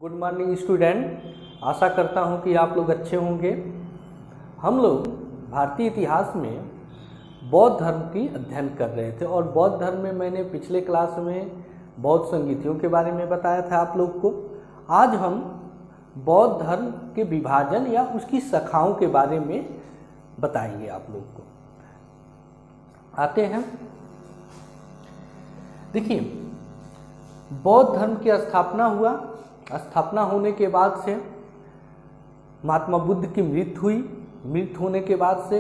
Good morning student. आशा करता हूँ कि आप लोग अच्छे होंगे। हम लोग भारतीय इतिहास में बौद्ध धर्म की अध्ययन कर रहे थे और बौद्ध धर्म में मैंने पिछले क्लास में बौद्ध संगीतियों के बारे में बताया था आप लोग को। आज हम बौद्ध धर्म के विभाजन या उसकी शाखाओं के बारे में बताएंगे आप लोग को। आते हैं, देखिए बौद्ध धर्म की स्थापना होने के बाद से महात्मा बुद्ध की मृत्यु हुई। मृत्यु होने के बाद से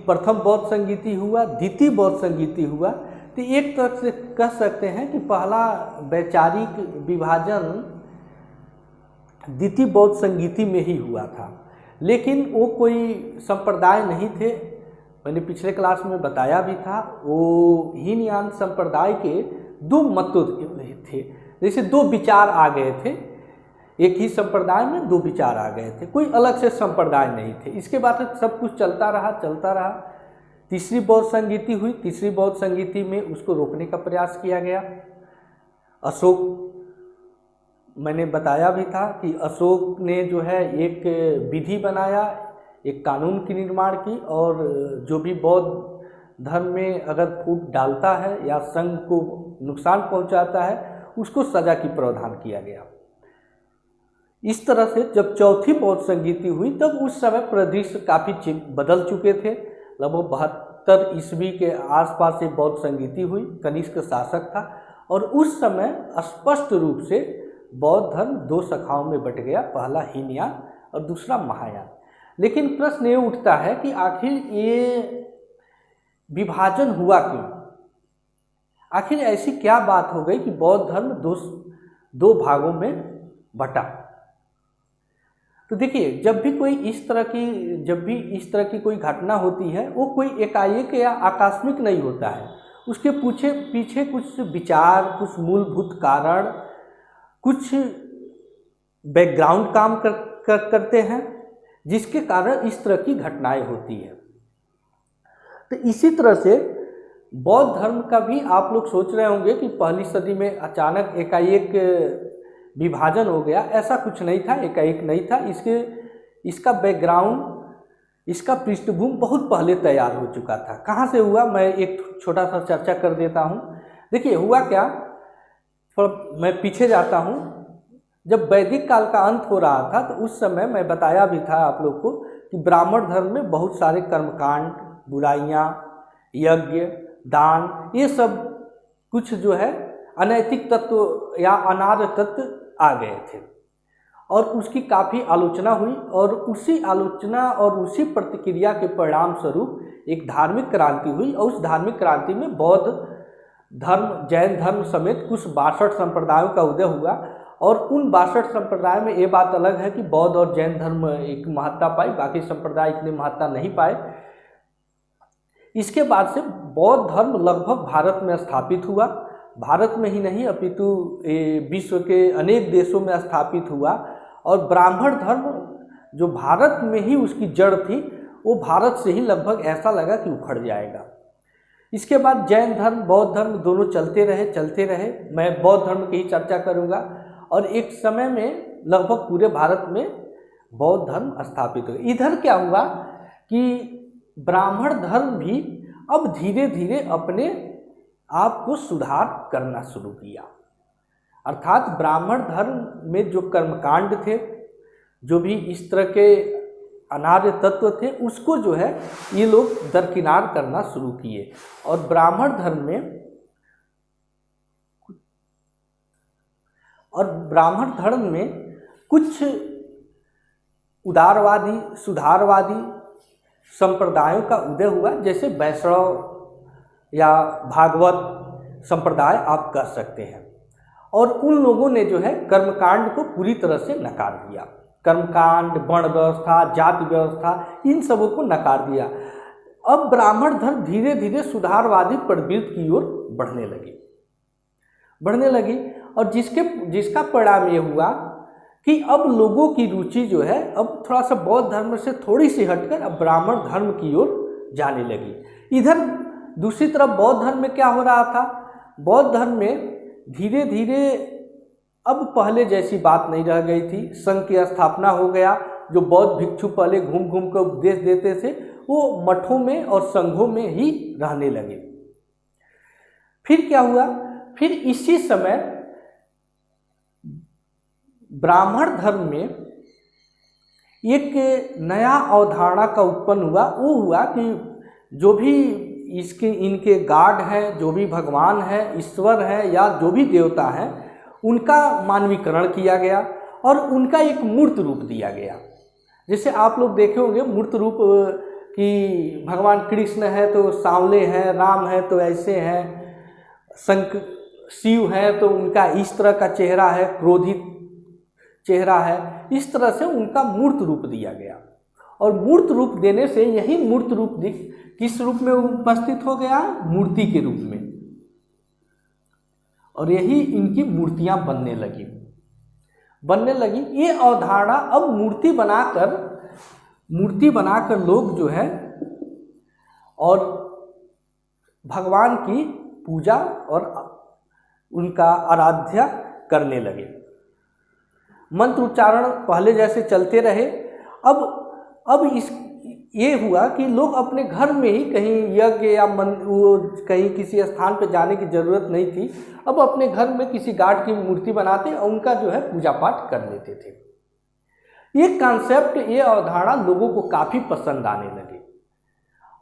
प्रथम बौद्ध संगीति हुआ, द्वितीय बौद्ध संगीति हुआ। तो एक तरह से कह सकते हैं कि पहला वैचारिक विभाजन द्वितीय बौद्ध संगीति में ही हुआ था, लेकिन वो कोई संप्रदाय नहीं थे। मैंने पिछले क्लास में बताया भी था, वो हीनयान संप्रदाय के दो मत थे। जैसे दो विचार आ गए थे, एक ही संप्रदाय में दो विचार आ गए थे, कोई अलग से संप्रदाय नहीं थे। इसके बाद सब कुछ चलता रहा। तीसरी बौद्ध संगीति हुई। तीसरी बौद्ध संगीति में उसको रोकने का प्रयास किया गया। अशोक, मैंने बताया भी था कि अशोक ने जो है एक विधि बनाया, एक कानून की निर्माण की, और जो भी बौद्ध धर्म में अगर फूट डालता है या संघ को नुकसान पहुंचाता है उसको सजा की प्रावधान किया गया। इस तरह से जब चौथी बौद्ध संगीति हुई तब उस समय परिदृश्य काफ़ी बदल चुके थे। लगभग 72 ईस्वी के आसपास से बौद्ध संगीति हुई। कनिष्क शासक था और उस समय स्पष्ट रूप से बौद्ध धर्म दो शाखाओं में बट गया, पहला हीनयान और दूसरा महायान। लेकिन प्रश्न ये उठता है कि आखिर ये विभाजन हुआ क्यों? आखिर ऐसी क्या बात हो गई कि बौद्ध धर्म दो भागों में बटा? तो देखिए, जब भी इस तरह की कोई घटना होती है, वो कोई एकाएक या आकस्मिक नहीं होता है। उसके पीछे कुछ विचार, कुछ मूलभूत कारण, कुछ बैकग्राउंड काम करते हैं, जिसके कारण इस तरह की घटनाएं होती है। तो इसी तरह से बौद्ध धर्म का भी आप लोग सोच रहे होंगे कि पहली सदी में अचानक एकाएक विभाजन हो गया। ऐसा कुछ नहीं था, एकाएक नहीं था। इसका बैकग्राउंड, इसका पृष्ठभूमि बहुत पहले तैयार हो चुका था। कहाँ से हुआ, मैं एक छोटा सा चर्चा कर देता हूँ। देखिए हुआ क्या, थोड़ा मैं पीछे जाता हूँ। जब वैदिक काल का अंत हो रहा था तो उस समय मैं बताया भी था आप लोग को कि ब्राह्मण धर्म में बहुत सारे कर्मकांड, बुराइयाँ, यज्ञ, दान, ये सब कुछ जो है अनैतिक तत्व या अनार्य तत्व आ गए थे और उसकी काफ़ी आलोचना हुई। और उसी आलोचना और उसी प्रतिक्रिया के परिणाम स्वरूप एक धार्मिक क्रांति हुई और उस धार्मिक क्रांति में बौद्ध धर्म, जैन धर्म समेत कुछ 62 संप्रदायों का उदय हुआ। और उन 62 संप्रदाय में ये बात अलग है कि बौद्ध और जैन धर्म एक महत्ता पाई, बाकी संप्रदाय इतनी महत्ता नहीं पाए। इसके बाद से बौद्ध धर्म लगभग भारत में स्थापित हुआ। भारत में ही नहीं अपितु विश्व के अनेक देशों में स्थापित हुआ। और ब्राह्मण धर्म जो भारत में ही उसकी जड़ थी, वो भारत से ही लगभग ऐसा लगा कि उखड़ जाएगा। इसके बाद जैन धर्म, बौद्ध धर्म दोनों चलते रहे। मैं बौद्ध धर्म की ही चर्चा करूँगा। और एक समय में लगभग पूरे भारत में बौद्ध धर्म स्थापित हो गया। इधर क्या हुआ कि ब्राह्मण धर्म भी अब धीरे धीरे अपने आप को सुधार करना शुरू किया। अर्थात ब्राह्मण धर्म में जो कर्मकांड थे, जो भी इस तरह के अनार्य तत्व थे, उसको जो है ये लोग दरकिनार करना शुरू किए। और ब्राह्मण धर्म में कुछ उदारवादी, सुधारवादी संप्रदायों का उदय हुआ, जैसे वैष्णव या भागवत संप्रदाय आप कह सकते हैं। और उन लोगों ने जो है कर्मकांड को पूरी तरह से नकार दिया। कर्मकांड, वर्ण व्यवस्था, जाति व्यवस्था, इन सबों को नकार दिया। अब ब्राह्मण धर्म धीरे धीरे सुधारवादी प्रवृत्ति की ओर बढ़ने लगी। और जिसका परिणाम ये हुआ कि अब लोगों की रुचि जो है अब थोड़ा सा बौद्ध धर्म से थोड़ी सी हटकर अब ब्राह्मण धर्म की ओर जाने लगी। इधर दूसरी तरफ बौद्ध धर्म में क्या हो रहा था, बौद्ध धर्म में धीरे धीरे अब पहले जैसी बात नहीं रह गई थी। संघ की स्थापना हो गया। जो बौद्ध भिक्षु पहले घूम घूम कर उपदेश देते थे वो मठों में और संघों में ही रहने लगे। फिर क्या हुआ, फिर इसी समय ब्राह्मण धर्म में एक नया अवधारणा का उत्पन्न हुआ। वो हुआ कि जो भी इनके गॉड हैं, जो भी भगवान है, ईश्वर है या जो भी देवता है, उनका मानवीकरण किया गया और उनका एक मूर्त रूप दिया गया। जैसे आप लोग देखे होंगे मूर्त रूप कि भगवान कृष्ण है तो सांवले हैं, राम है तो ऐसे हैं, शिव है तो उनका इस तरह का चेहरा है, क्रोधित चेहरा है। इस तरह से उनका मूर्त रूप दिया गया और मूर्त रूप देने से यही मूर्त रूप किस रूप में उपस्थित हो गया, मूर्ति के रूप में, और यही इनकी मूर्तियां बनने लगी। ये अवधारणा अब मूर्ति बनाकर लोग जो है और भगवान की पूजा और उनका आराध्या करने लगे। मंत्र उच्चारण पहले जैसे चलते रहे। अब ये हुआ कि लोग अपने घर में ही कहीं यज्ञ या कहीं किसी स्थान पर जाने की ज़रूरत नहीं थी। अब अपने घर में किसी गॉड की मूर्ति बनाते और उनका जो है पूजा पाठ कर लेते थे। ये कॉन्सेप्ट, ये अवधारणा लोगों को काफ़ी पसंद आने लगे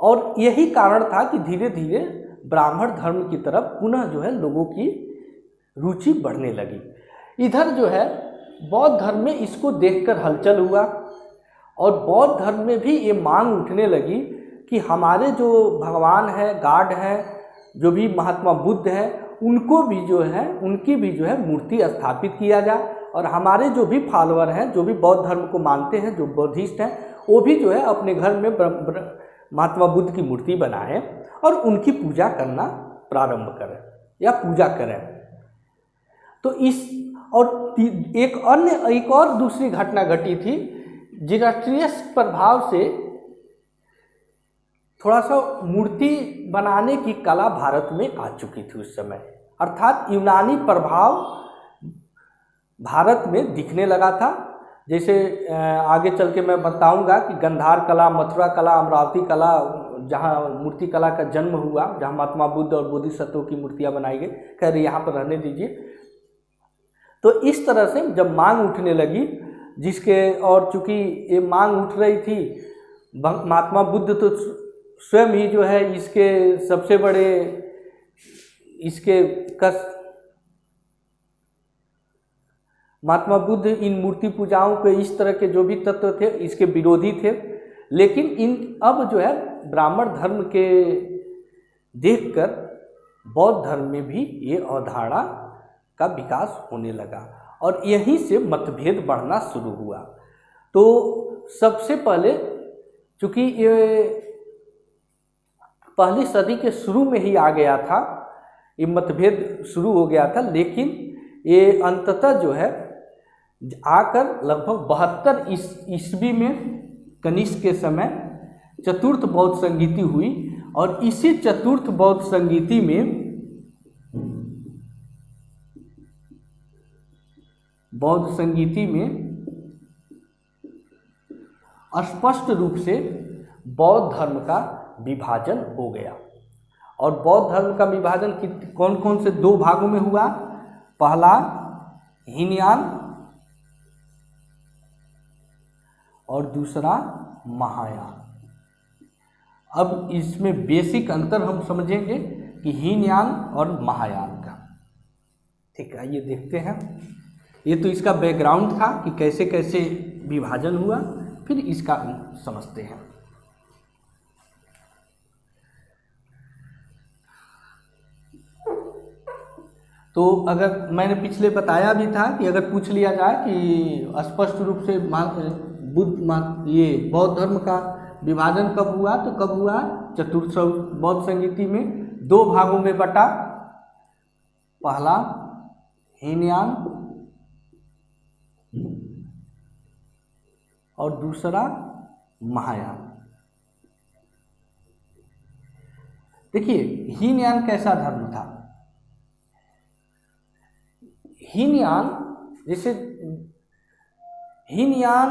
और यही कारण था कि धीरे धीरे ब्राह्मण धर्म की तरफ पुनः जो है लोगों की रुचि बढ़ने लगी। इधर जो है बौद्ध धर्म में इसको देखकर हलचल हुआ और बौद्ध धर्म में भी ये मांग उठने लगी कि हमारे जो भगवान है, गॉड है, जो भी महात्मा बुद्ध है, उनकी भी जो है मूर्ति स्थापित किया जाए और हमारे जो भी फॉलोअर हैं, जो भी बौद्ध धर्म को मानते हैं, जो बौद्धिस्ट हैं, वो भी जो है अपने घर में महात्मा बुद्ध की मूर्ति बनाएं और उनकी पूजा करना प्रारंभ करें या पूजा करें। तो एक और दूसरी घटना घटी थी। ज़ेरॉस्ट्रियन प्रभाव से थोड़ा सा मूर्ति बनाने की कला भारत में आ चुकी थी उस समय, अर्थात यूनानी प्रभाव भारत में दिखने लगा था। जैसे आगे चल के मैं बताऊंगा कि गंधार कला, मथुरा कला, अमरावती कला, जहाँ मूर्ति कला का जन्म हुआ, जहाँ महात्मा बुद्ध और बोधिसत्वों की मूर्तियाँ बनाई गई। कह रहे यहाँ पर रहने दीजिए। तो इस तरह से जब मांग उठने लगी, और चूँकि ये मांग उठ रही थी, महात्मा बुद्ध तो स्वयं ही जो है इसके सबसे बड़े महात्मा बुद्ध इन मूर्ति पूजाओं के इस तरह के जो भी तत्व थे इसके विरोधी थे। लेकिन अब जो है ब्राह्मण धर्म के देखकर बौद्ध धर्म में भी ये अवधारणा का विकास होने लगा और यहीं से मतभेद बढ़ना शुरू हुआ। तो सबसे पहले चूँकि ये पहली सदी के शुरू में ही आ गया था, ये मतभेद शुरू हो गया था, लेकिन ये अंततः जो है आकर लगभग 72 ईस्वी में कनिष्क के समय चतुर्थ बौद्ध संगीति हुई और इसी चतुर्थ बौद्ध संगीति में स्पष्ट रूप से बौद्ध धर्म का विभाजन हो गया। और बौद्ध धर्म का विभाजन कौन कौन से दो भागों में हुआ? पहला हीनयान और दूसरा महायान। अब इसमें बेसिक अंतर हम समझेंगे कि हीनयान और महायान का। ठीक है, ये देखते हैं। ये तो इसका बैकग्राउंड था कि कैसे कैसे विभाजन हुआ, फिर इसका समझते हैं। तो अगर मैंने पिछले बताया भी था कि अगर पूछ लिया जाए कि स्पष्ट रूप से ये बौद्ध धर्म का विभाजन कब हुआ, तो कब हुआ? चतुर्थ बौद्ध संगीति में दो भागों में बटा। पहला हीनयान और दूसरा महायान। देखिए हीनयान कैसा धर्म था? हीनयान जैसे हीनयान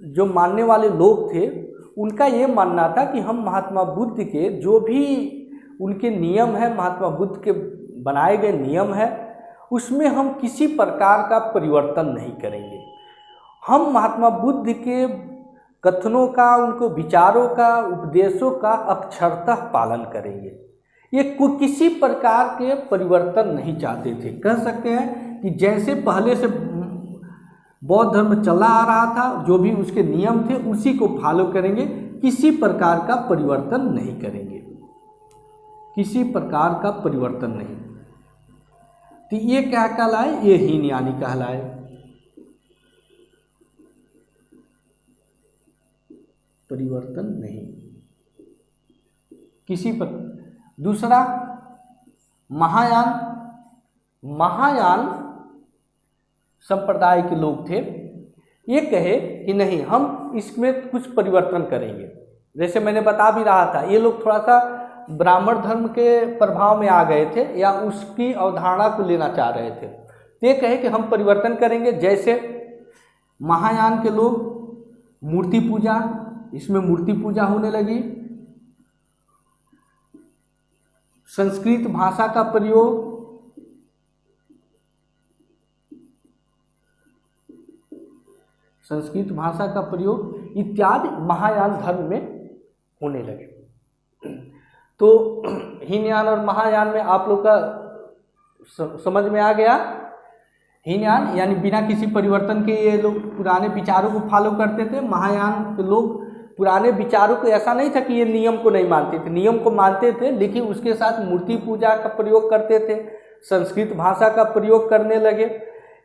जो मानने वाले लोग थे उनका ये मानना था कि हम महात्मा बुद्ध के जो भी उनके नियम है, महात्मा बुद्ध के बनाए गए नियम है, उसमें हम किसी प्रकार का परिवर्तन नहीं करेंगे। हम महात्मा बुद्ध के कथनों का, उनको विचारों का, उपदेशों का अक्षरतः पालन करेंगे। ये किसी प्रकार के परिवर्तन नहीं चाहते थे। कह सकते हैं कि जैसे पहले से बौद्ध धर्म चला आ रहा था, जो भी उसके नियम थे उसी को फॉलो करेंगे, किसी प्रकार का परिवर्तन नहीं करेंगे, किसी प्रकार का परिवर्तन नहीं। तो ये क्या कहलाए? ये हीनयानी कहलाए। परिवर्तन नहीं किसी पर। दूसरा महायान। महायान संप्रदाय के लोग थे, ये कहे कि नहीं, हम इसमें कुछ परिवर्तन करेंगे। जैसे मैंने बता भी रहा था, ये लोग थोड़ा सा ब्राह्मण धर्म के प्रभाव में आ गए थे या उसकी अवधारणा को लेना चाह रहे थे। ये कहे कि हम परिवर्तन करेंगे। जैसे महायान के लोग मूर्ति पूजा, इसमें मूर्ति पूजा होने लगी। संस्कृत भाषा का प्रयोग, संस्कृत भाषा का प्रयोग इत्यादि महायान धर्म में होने लगे। तो हीनयान और महायान में आप लोग का समझ में आ गया। हीनयान यानी बिना किसी परिवर्तन के ये लोग पुराने विचारों को फॉलो करते थे। महायान के लोग पुराने विचारों को, ऐसा नहीं था कि ये नियम को नहीं मानते थे, नियम को मानते थे, लेकिन उसके साथ मूर्ति पूजा का प्रयोग करते थे, संस्कृत भाषा का प्रयोग करने लगे।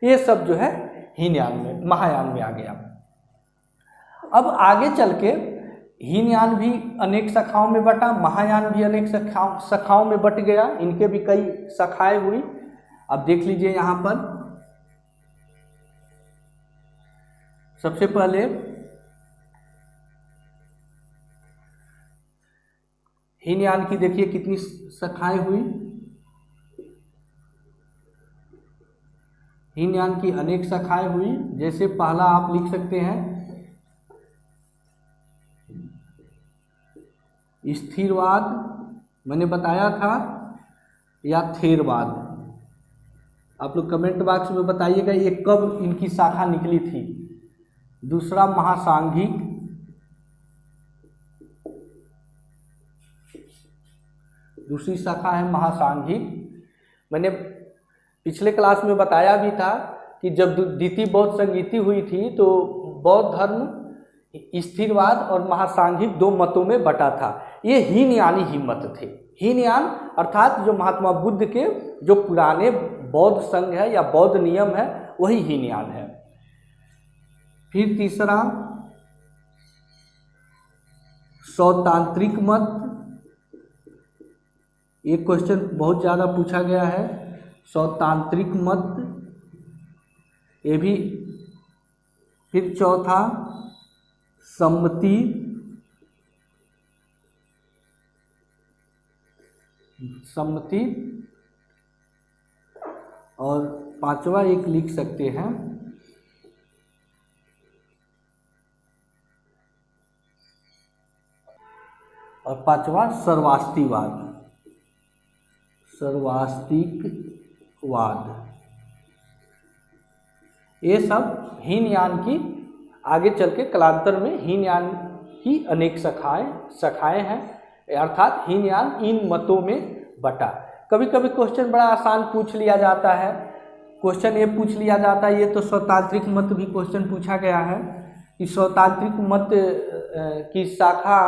ये सब जो है हीनयान में, महायान में आ गया। अब आगे चल के हीनयान भी अनेक शाखाओं में बटा, महायान भी अनेक शाखाओं में बट गया। इनके भी कई शाखाएं हुई। अब देख लीजिए यहाँ पर सबसे पहले हीनयान की देखिए कितनी शाखाएं हुई। हीनयान की अनेक शाखाएं हुई। जैसे पहला आप लिख सकते हैं स्थिरवाद, मैंने बताया था, या थेरवाद। आप लोग कमेंट बॉक्स में बताइएगा ये कब इनकी शाखा निकली थी। दूसरा महासांघिक, दूसरी शाखा है महासांघिक। मैंने पिछले क्लास में बताया भी था कि जब द्वितीय बौद्ध संगीति हुई थी तो बौद्ध धर्म स्थिरवाद और महासांघिक दो मतों में बटा था। ये हीनयानी ही मत थे। हीनयान अर्थात जो महात्मा बुद्ध के जो पुराने बौद्ध संघ है या बौद्ध नियम है वही हीनयान है। फिर तीसरा सौतांत्रिक मत। एक क्वेश्चन बहुत ज़्यादा पूछा गया है, सौतांत्रिक मत, ये भी। फिर चौथा सम्मति, सम्मति, और पांचवा एक लिख सकते हैं और पांचवा सर्वास्तिवाद, सर्वास्तिकवाद। ये सब हीनयान की आगे चल के कालांतर में हीनयान की अनेक शाखाएं हैं, अर्थात हीनयान इन मतों में बटा। कभी कभी क्वेश्चन बड़ा आसान पूछ लिया जाता है। क्वेश्चन ये पूछ लिया जाता है, ये तो सौतांत्रिक मत भी क्वेश्चन पूछा गया है कि सौतांत्रिक मत की शाखा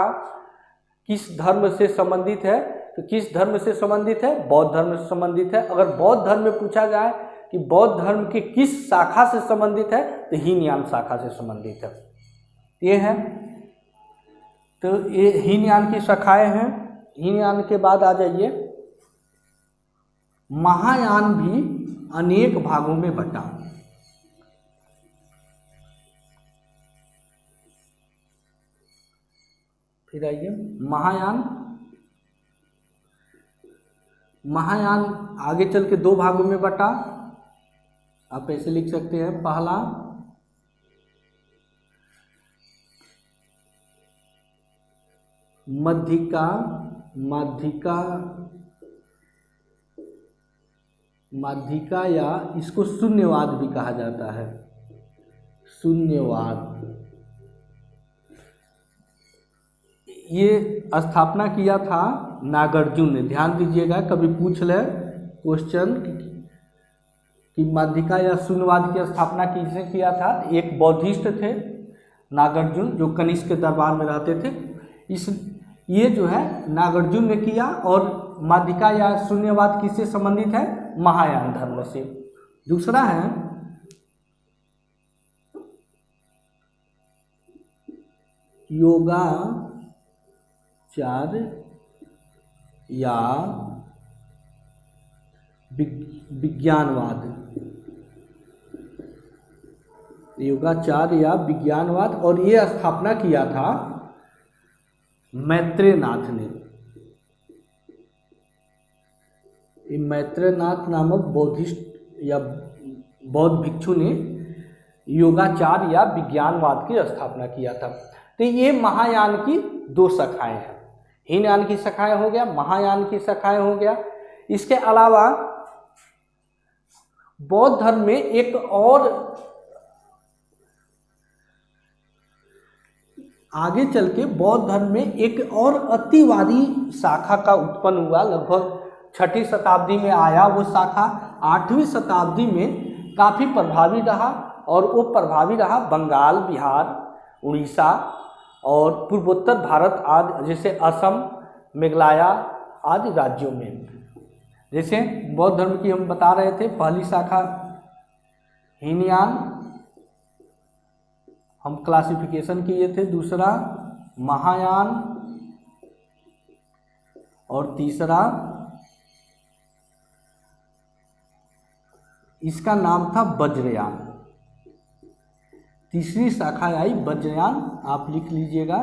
किस धर्म से संबंधित है। तो किस धर्म से संबंधित है? बौद्ध धर्म से संबंधित है। अगर बौद्ध धर्म में पूछा जाए कि बौद्ध धर्म के किस शाखा से संबंधित है, तो हीनयान शाखा से संबंधित है। ये है, तो ये हीनयान की शाखाएं हैं। हीनयान के बाद आ जाइए, महायान भी अनेक भागों में बटा। फिर आइए महायान। महायान आगे चल के दो भागों में बटा। आप ऐसे लिख सकते हैं, पहला मध्यिका माध्यिका या इसको शून्यवाद भी कहा जाता है, शून्यवाद। ये स्थापना किया था नागार्जुन ने। ध्यान दीजिएगा, कभी पूछ ले क्वेश्चन कि माध्यिका या शून्यवाद की स्थापना किसने किया था। एक बौद्धिस्ट थे नागार्जुन, जो कनिष्क के दरबार में रहते थे। ये जो है नागार्जुन ने किया। और माध्यिका या शून्यवाद किससे संबंधित है? महायान धर्म से। दूसरा है योगाचार या विज्ञानवाद, योगाचार या विज्ञानवाद। और ये स्थापना किया था मैत्रेयनाथ ने। ये मैत्रेयनाथ नामक बौद्धिस्ट या बौद्ध भिक्षु ने योगाचार या विज्ञानवाद की स्थापना किया था। तो ये महायान की दो शाखाएं हैं, हीनयान की शाखाएं हो गया, महायान की शाखाएं हो गया। इसके अलावा बौद्ध धर्म में एक और आगे चल के बौद्ध धर्म में एक और अतिवादी शाखा का उत्पन्न हुआ। लगभग 6ठी शताब्दी में आया वो शाखा। 8वीं शताब्दी में काफ़ी प्रभावी रहा, और वो प्रभावी रहा बंगाल, बिहार, उड़ीसा और पूर्वोत्तर भारत आदि, जैसे असम, मेघालय आदि राज्यों में। जैसे बौद्ध धर्म की हम बता रहे थे, पहली शाखा हीनयान हम क्लासिफिकेशन किए थे, दूसरा महायान और तीसरा इसका नाम था वज्रयान। तीसरी शाखा आई वज्रयान, आप लिख लीजिएगा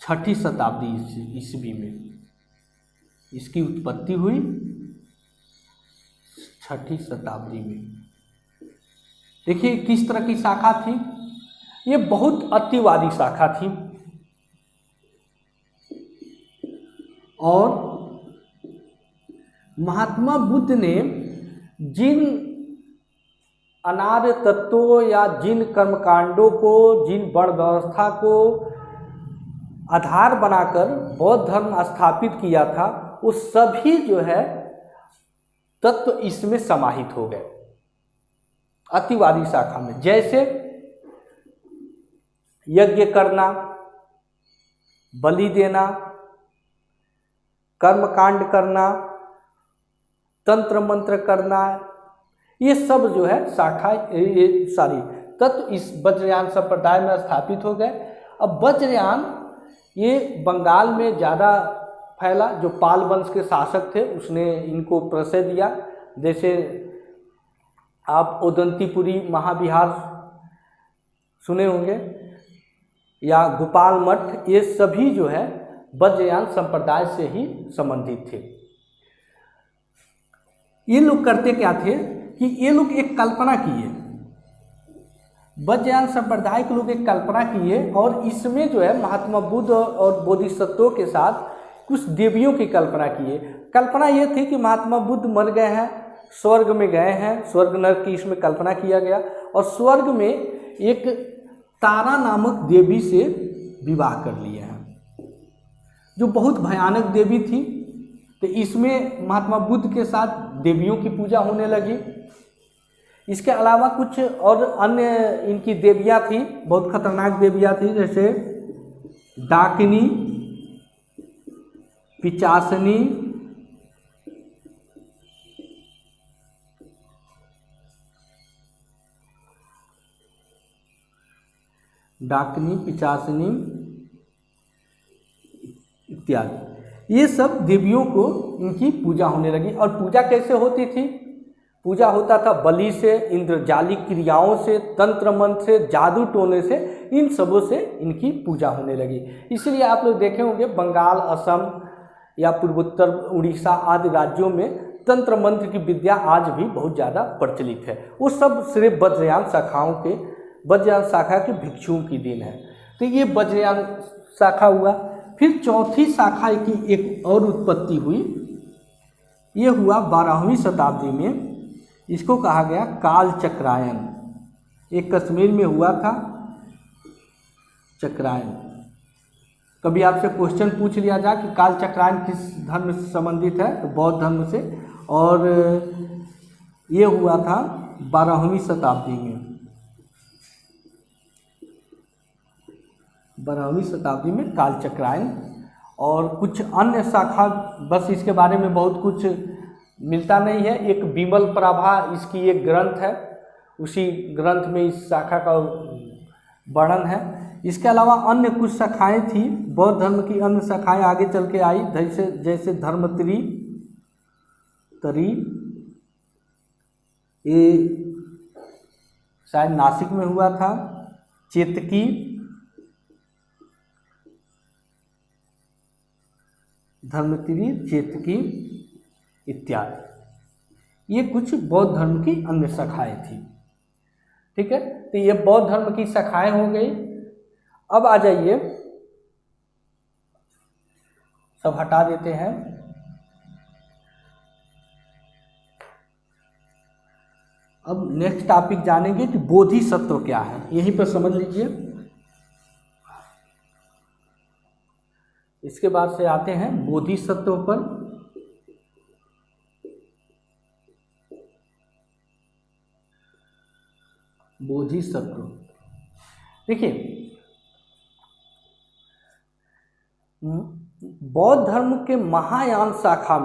6ठी शताब्दी ईस्वी में इसकी उत्पत्ति हुई, 6ठी शताब्दी में। देखिए किस तरह की शाखा थी, ये बहुत अतिवादी शाखा थी। और महात्मा बुद्ध ने जिन अनार्य तत्वों या जिन कर्मकांडों को, जिन वर्ण व्यवस्था को आधार बनाकर बौद्ध धर्म स्थापित किया था, वो सभी जो है तत्व इसमें समाहित हो गए अतिवादी शाखा में। जैसे यज्ञ करना, बलि देना, कर्मकांड करना, तंत्र मंत्र करना, ये सब जो है शाखा, ये सारी तत्व इस वज्रयान संप्रदाय में स्थापित हो गए। अब वज्रयान ये बंगाल में ज़्यादा फैला। जो पाल वंश के शासक थे उसने इनको प्रश्रय दिया। जैसे आप ओदंतीपुरी महाविहार सुने होंगे या गोपाल मठ, ये सभी जो है वज्रयान संप्रदाय से ही संबंधित थे। ये लोग करते क्या थे कि ये लोग एक कल्पना किए, वज्रयान संप्रदाय के लोग एक कल्पना किए, और इसमें जो है महात्मा बुद्ध और बोधिसत्वों के साथ कुछ देवियों की कल्पना किए। कल्पना ये थी कि महात्मा बुद्ध मर गए हैं, स्वर्ग में गए हैं, स्वर्ग नरक की इसमें कल्पना किया गया, और स्वर्ग में एक तारा नामक देवी से विवाह कर लिए हैं, जो बहुत भयानक देवी थी। तो इसमें महात्मा बुद्ध के साथ देवियों की पूजा होने लगी। इसके अलावा कुछ और अन्य इनकी देवियाँ थी, बहुत खतरनाक देवियाँ थी, जैसे डाकिनी, पिचासनी, पिचासनी इत्यादि। ये सब देवियों को इनकी पूजा होने लगी। और पूजा कैसे होती थी? पूजा होता था बलि से, इंद्रजालिक क्रियाओं से, तंत्र मंत्र से, जादू टोने से, इन सबों से इनकी पूजा होने लगी। इसलिए आप लोग देखे होंगे बंगाल, असम या पूर्वोत्तर उड़ीसा आदि राज्यों में तंत्र मंत्र की विद्या आज भी बहुत ज़्यादा प्रचलित है। वो सब सिर्फ वज्रयान शाखाओं के, वज्रयान शाखा के भिक्षुओं की देन है। तो ये वज्रयान शाखा हुआ। फिर चौथी शाखा की एक और उत्पत्ति हुई, ये हुआ 12वीं शताब्दी में। इसको कहा गया काल चक्रायन। एक कश्मीर में हुआ था चक्रायन। कभी आपसे क्वेश्चन पूछ लिया जाए कि काल चक्रायन किस धर्म से संबंधित है, तो बौद्ध धर्म से, और ये हुआ था 12वीं शताब्दी में। 12वीं शताब्दी में काल चक्रायन। और कुछ अन्य शाखा, बस इसके बारे में बहुत कुछ मिलता नहीं है। एक विमल प्रभा इसकी एक ग्रंथ है, उसी ग्रंथ में इस शाखा का वर्णन है। इसके अलावा अन्य कुछ शाखाएं थी, बौद्ध धर्म की अन्य शाखाएं आगे चल के आई, जैसे धर्मत्री तरी, ये शायद नासिक में हुआ था, चेतकी, धर्मत्री, चेतकी इत्यादि, ये कुछ बौद्ध धर्म की अन्य शाखाएं थी। ठीक है, तो ये बौद्ध धर्म की शाखाएं हो गई। अब आ जाइए, सब हटा देते हैं। अब नेक्स्ट टॉपिक जानेंगे कि बोधिसत्व क्या है, यहीं पर समझ लीजिए। इसके बाद से आते हैं बोधिसत्व पर। बोधिसत्व देखिए, बौद्ध धर्म के महायान शाखा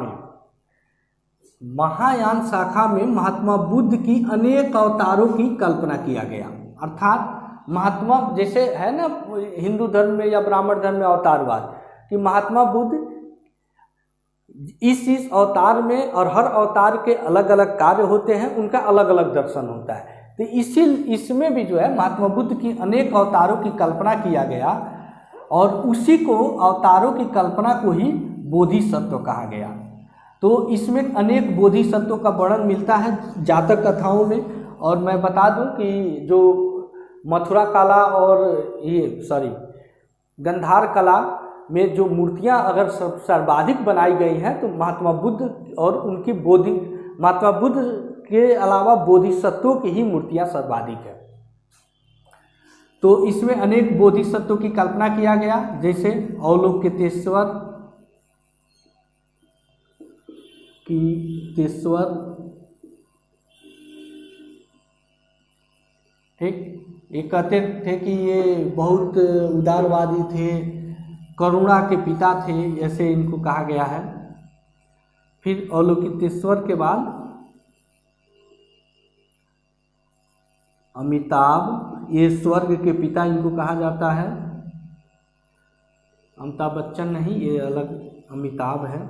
में महात्मा बुद्ध की अनेक अवतारों की कल्पना किया गया। अर्थात महात्मा, जैसे है ना हिंदू धर्म में या ब्राह्मण धर्म में अवतारवाद, कि महात्मा बुद्ध इस अवतार में, और हर अवतार के अलग अलग कार्य होते हैं, उनका अलग अलग दर्शन होता है। तो इसमें भी जो है महात्मा बुद्ध की अनेक अवतारों की कल्पना किया गया, और उसी को, अवतारों की कल्पना को ही बोधिसत्व कहा गया। तो इसमें अनेक बोधिसत्वों का वर्णन मिलता है जातक कथाओं में। और मैं बता दूं कि जो मथुरा कला और गंधार कला में जो मूर्तियां अगर सर्वाधिक बनाई गई हैं, तो महात्मा बुद्ध और उनकी महात्मा बुद्ध के अलावा बोधिसत्वों की ही मूर्तियां सर्वाधिक है। तो इसमें अनेक बोधिसत्वों की कल्पना किया गया, जैसे अवलोकितेश्वर ठीक, ये कहते थे कि ये बहुत उदारवादी थे, करुणा के पिता थे, ऐसे इनको कहा गया है। फिर अवलोकितेश्वर के बाद अमिताभ, ये स्वर्ग के पिता इनको कहा जाता है। अमिताभ बच्चन नहीं, ये अलग अमिताभ है।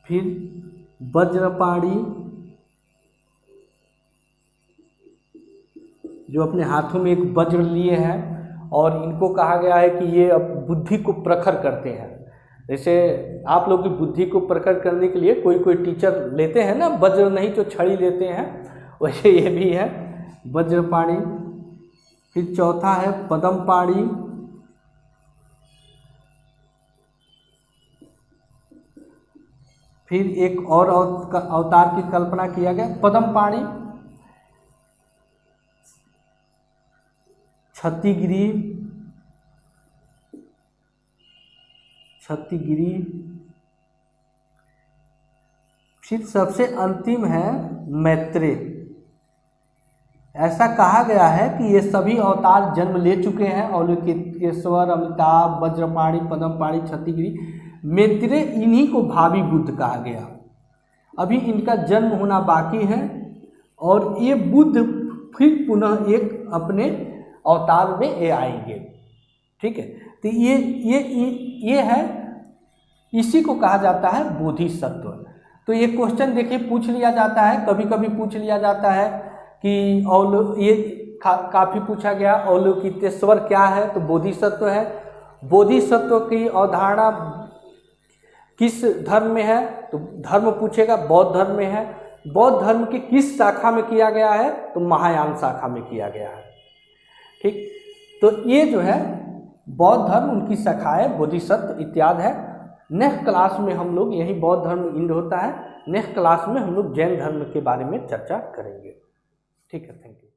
फिर वज्रपाणी, जो अपने हाथों में एक वज्र लिए हैं, और इनको कहा गया है कि ये अब बुद्धि को प्रखर करते हैं। जैसे आप लोग की बुद्धि को प्रखर करने के लिए कोई टीचर लेते हैं ना, वज्र नहीं तो छड़ी लेते हैं, वैसे ये भी है वज्रपाणी। फिर चौथा है पद्मपाणी। फिर एक और अवतार की कल्पना किया गया, पद्मपाणी, क्षतिगिरी, फिर सबसे अंतिम है मैत्रेय। ऐसा कहा गया है कि ये सभी अवतार जन्म ले चुके हैं, अवलोकितेश्वर, अमिताभ, वज्रपाणी, पद्मपाणी, क्षतिगिरी। मैत्रेय, इन्हीं को भावी बुद्ध कहा गया। अभी इनका जन्म होना बाकी है, और ये बुद्ध फिर पुनः एक अपने अवतार में ये आएंगे। ठीक है, तो ये है, इसी को कहा जाता है बोधिसत्व। तो ये क्वेश्चन देखिए पूछ लिया जाता है, कभी कभी पूछ लिया जाता है कि ये काफ़ी पूछा गया, अवलोकितेश्वर क्या है, तो बोधिसत्व है। बोधिसत्व की अवधारणा किस धर्म में है, तो धर्म पूछेगा, बौद्ध धर्म में है। बौद्ध धर्म के किस शाखा में किया गया है, तो महायान शाखा में किया गया है। ठीक, तो ये जो है बौद्ध धर्म, उनकी शाखाएं बोधिसत्व इत्यादि है। नेक्स्ट क्लास में हम लोग, यही बौद्ध धर्म इंड होता है, नेक्स्ट क्लास में हम लोग जैन धर्म के बारे में चर्चा करेंगे। ठीक है, थैंक यू।